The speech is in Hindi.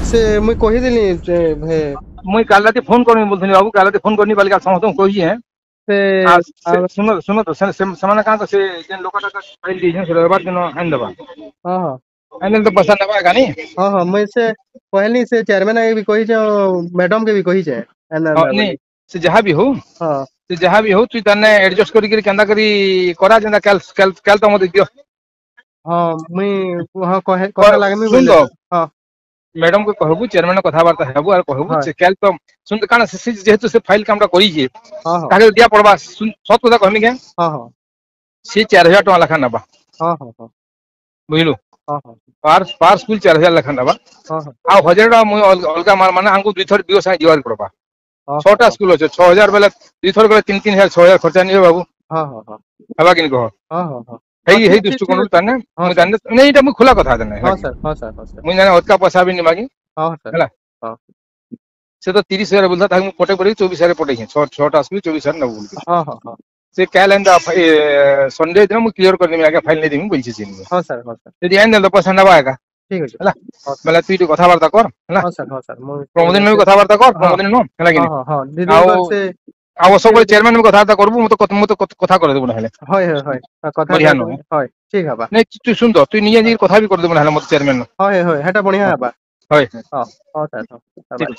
से मुई कहि देली हे मुई काल राती फोन करनी बोलथनी बाबू काल राती फोन करनी बालिका समस्त कहि है से सुनो सुनो तो से का से जेन लोकटा फाइल दी से रविवार दिन आन दबा हाँ हाँ आन तो पैसा नबा गानी हाँ हाँ मुई से कहली से चेयरमैन के भी कहि छ मैडम के भी कहि छ एना हां ना नहीं बोली से जहां भी हो हाँ से जहां भी हो तू तने एडजस्ट करी केंदा करी करा जेंदा काल काल काल तो मत दियो हाँ मुई हाँ कहे लागे मुई सुन बोले दो हाँ मैडम को कहबू चेयरमैन कथबार्ता हेबू और कहबू हाँ से काल तो सुन काना से जेहेतु से फाइल कामटा करी जे हाँ हाँ ताके दिया पड़बा सत कथा कहमी के हाँ हाँ से 4000 टका लेखा नबा हाँ हाँ हाँ बुझलु हाँ हाँ पार पार स्कूल 4000 लेखा नबा हाँ हाँ आ 1000 टका मुई अलगा माने हमको दुई थर दियो साइ दिवार पड़बा हाँ छटा स्कूल अच्छे 6000 बेले दुई थर बेले 3000 6000 खर्चा नहीं हो बाबू हाँ हाँ हाँ हवा कि कह हाँ हाँ हाँ हाँ हेई हेई ठीक ठीक ठीक दृष्टिकोण अच्छे ताने हाँ मुई सर ताने नहीं एटा मुई खुला कथा देने हाँ सर हाँ सर हाँ सर मुई जाने ओतका पैसा भी नहीं मागी हाँ सर हला हाँ से तो 30000 बोलता था मु पटे पड़े 24000 पटे छटा स्कूल 24000 न बोल हाँ हाँ हाँ से काल एंदा संडे दिन मु क्लियर कर देमी आगे फाइल नहीं देमी बोलछि सिन हाँ सर हाँ सर यदि आइन देल तो पैसा नबा आएगा ठीक अच्छे हला हाँ सर बेला तू कथबार्ता कर हला हाँ सर मुई प्रमोदन में से भी कथबार्ता कर हाँ प्रमोदन नो हला कि हाँ हाँ हाँ दीदी आउ से आवश्यक चेयरमैन में कथबार्ता करबू मु तो कथा कर देबो नहले হয় হয় হয় কথা बढ़िया কইতে नो হয় ঠিক হবা नहीं तू सुन तो तू निजे जी कथा भी कर देबो नहले मत चेयरमैन হয় হয় এটা বঢ়িয়া হবা হয় হ্যাঁ হ্যাঁ স্যার হ্যাঁ ठीक